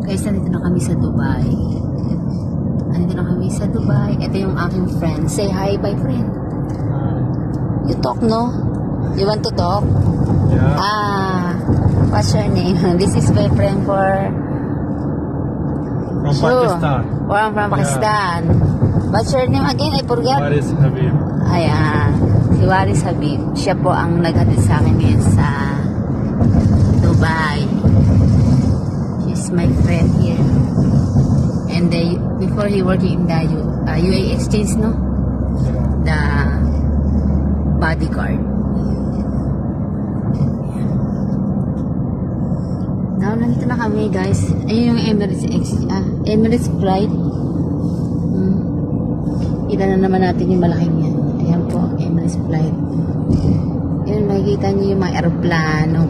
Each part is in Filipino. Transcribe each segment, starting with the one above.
Guys, nandito na kami sa Dubai. Nandito na kami sa Dubai. Ito yung aking friend. Say hi, bye friend. You talk, no? You want to talk? Yeah. What's your name? This is my friend From Pakistan. From Pakistan. What's your name again? I forgot. Waris Habib. Ayan. Si Waris Habib. Siya po ang naghatid sa akin ngayon sa Dubai. She's my friend here. And before he working in the UAE Exchange, no? The bodyguard. Now, nandito na kami, guys. Ayun yung Emirates flight. Kita na naman natin yung malaking yan. Ayan po, Emirates flight. Yun, makikita niyo yung mga aeroplano.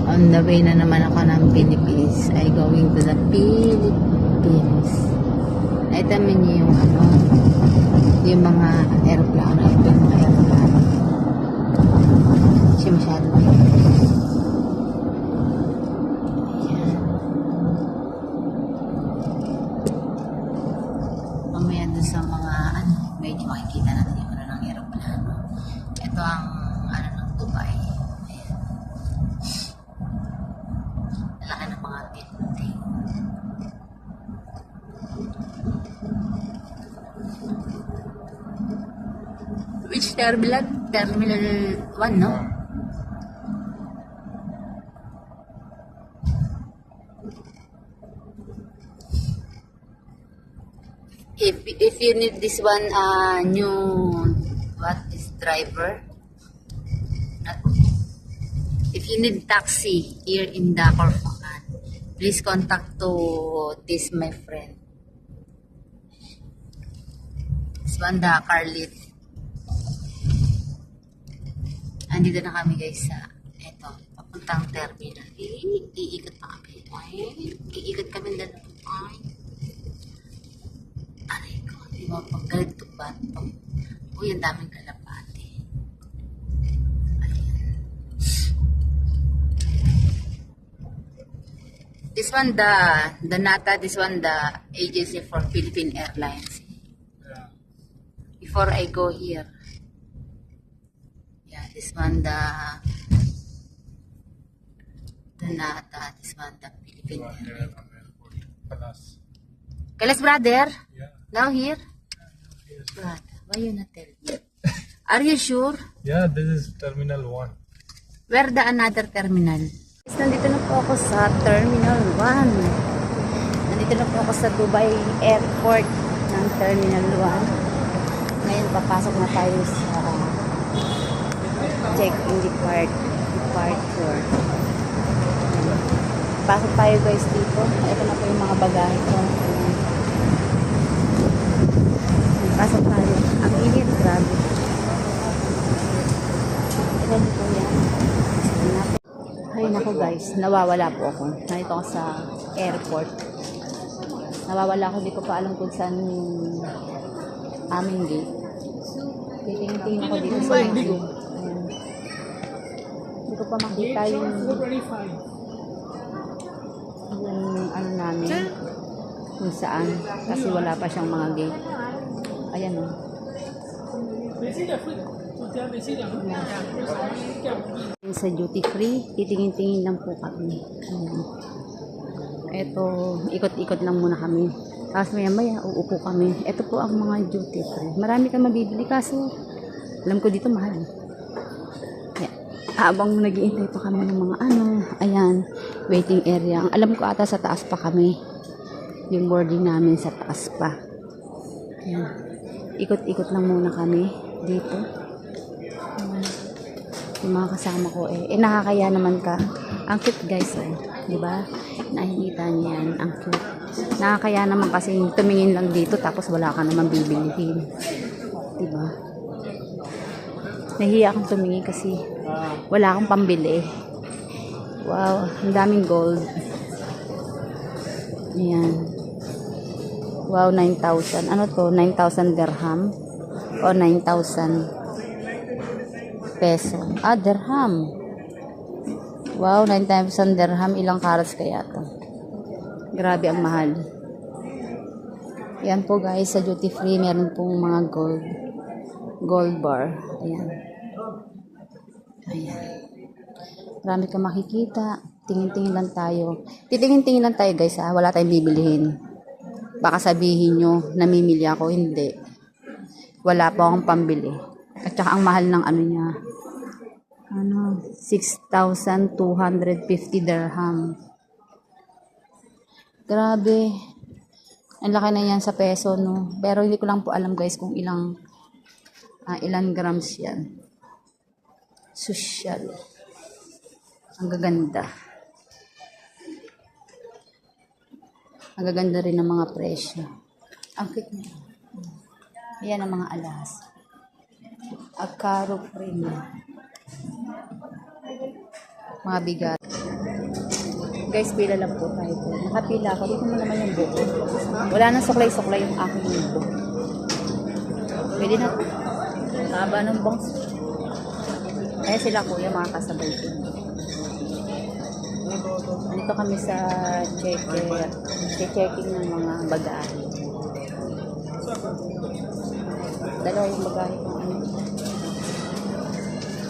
On the way na naman ako ng Philippines. I going to the Philippines. Naitamin niyo yung yung mga aeroplano. Ito yung mga aeroplano. Siya masyado mahirap. Mamaya doon sa mga medyo makikita natin yung ng aeroplano. Ito ang ng Dubai. Ayan. Laki ng mga building. Which terminal? Terminal 1, no? If you need this one new driver, if you need taxi here in the Corfocan, please contact to this my friend. This one the Carlit. Andito na kami guys sa eto, papuntang terminal. Iikot pa kami. Iikot kami dito. Aray ko, di ba pag ganito ba ito? Uy, ang daming kalapati. Ayan. This one the NATA, this one the agency for Philippine Airlines. Yeah. Before I go here. Yeah, this one the NATA, this one the Philippine Airlines. Kalas brother? Yeah. Now here? Brother, why you not tell me? Are you sure? Yeah, this is Terminal 1. Where the another terminal? Nandito na po ako sa Terminal 1. Nandito na po ako sa Dubai Airport ng Terminal 1. Ngayon papasok na tayo sa check-in departure. Pasok tayo guys dito. Ito na po yung mga bagahe ko. Pasok tayo. Ang init, grabe. Ito po yan. Ay nako guys, nawawala po ako. Nandito ako sa airport. Nawawala ako, di ko pa alam kung saan yung aming gate. Titingin ako dito sa mga gate. Hindi ko pa makita yung namin kung saan kasi wala pa siyang mga gate. Ayan o. Sa duty free, titingin-tingin lang po kami. Ito, ikot-ikot lang muna kami. Tapos maya-maya, uupo kami. Ito po ang mga duty free. Marami kang mabibili kaso alam ko dito mahal. Yeah. Habang nag-iintay pa kami ng mga ayan, waiting area. Ang alam ko ata sa taas pa kami. Yung boarding namin sa taas pa. Ayan. Ikot-ikot lang muna kami dito. Yung mga kasama ko nakakaya naman ka. Ang cute guys di ba? Nakikita niyo yan, ang cute. Nakakaya naman kasi tumingin lang dito tapos wala ka naman bibilihin. Di ba? Nahiya akong tumingin kasi wala akong pambili. Wow, ang daming gold. Ayan. Wow, 9,000. Ano to? 9,000 dirham o 9,000 peso. Dirham. Wow, 9,000 dirham. Ilang carats kaya to? Grabe ang mahal. Yan po guys, sa duty free, meron pong mga gold bar. Ayan. Ayan. Marami kang makikita. Tingin-tingin lang tayo. Titingin-tingin lang tayo guys ha. Wala tayong bibilihin. Baka sabihin nyo, namimili ako. Hindi. Wala po akong pambili. At saka ang mahal ng ano niya. 6,250 dirham. Grabe. Ang laki na yan sa peso, no? Pero hindi ko lang po alam guys kung ilang grams yan. Social. Ang gaganda. Ang gaganda rin ng mga presyo. Ang cute niya. Ayan ang mga alas. Akaro premium. Mga bigat. Guys, pila lang po tayo po. Nakapila ako. Dito mo naman yung buko. Wala nang suklay-suklay yung aking buko. Pwede na. Haba ng bangs. Kaya sila kuya mga kasabay ko. Dito kami sa checking ng mga bagahe. Dalawa yung bagahe ko.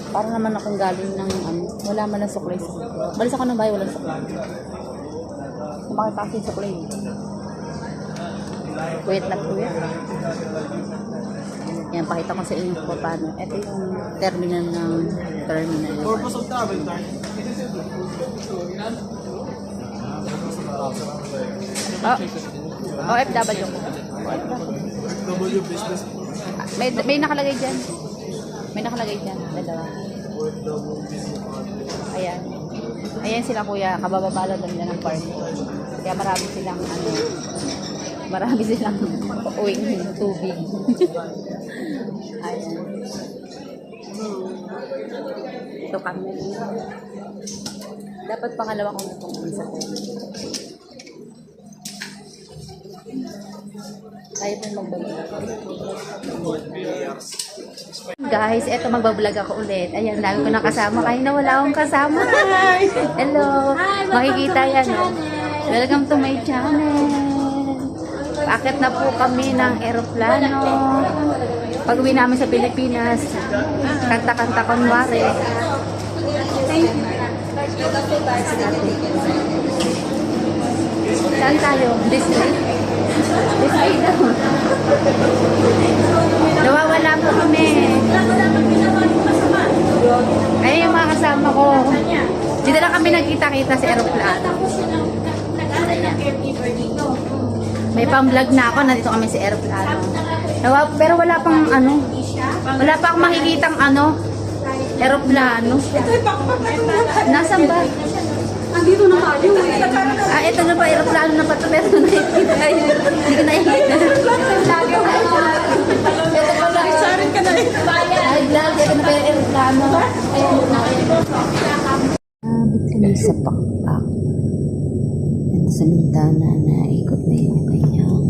Parang naman akong galing ng wala man ng suklay. Balis ako ng bahay, walang suklay. Kumakita kasi yung suklay. Wait na po yan. Yan, pakita ko sa inyo po paano. Ito yung terminal ng terminal. Purpose of travel time. OFW ko. W business. May nakalagay dyan. May nakalagay dyan. Dalawa. Ayan. Ayan sila kuya. Kabababa lang nila ng park. Kaya marami silang uwing tubig. Ayan. Ito kami. Dapat pangalawa kong itong sa tayo po magbablog. Guys, eto magbablog ako ulit. Ayan, dami ko nakasama. Kahit na wala akong kasama. Hello. Makikita yan. Oh. Welcome to my channel. Paakit na po kami ng eroplano. Pag uwi namin sa Pilipinas, kanta-kanta kunwari. Saan tayo? This way? This way daw. Nawawala po kami. Ayun yung mga kasama ko. Dito lang kami nagkita-kita sa aeroplano. May pang-vlog na ako. Nandito kami sa aeroplano. Pero wala pang wala pa akong makikitang aeroplano. Nasaan ba? Andito na tayo eh. Ito na pa, aeroplano na pa ito. Pero nakikita tayo. Hindi ko nakikita. Sarin ka na eh. Ay, vlog. Ito na pa yung aeroplano. Ayun na. Nabit kami sa pakpak. Ito sa bintana na ikot na yung kanyang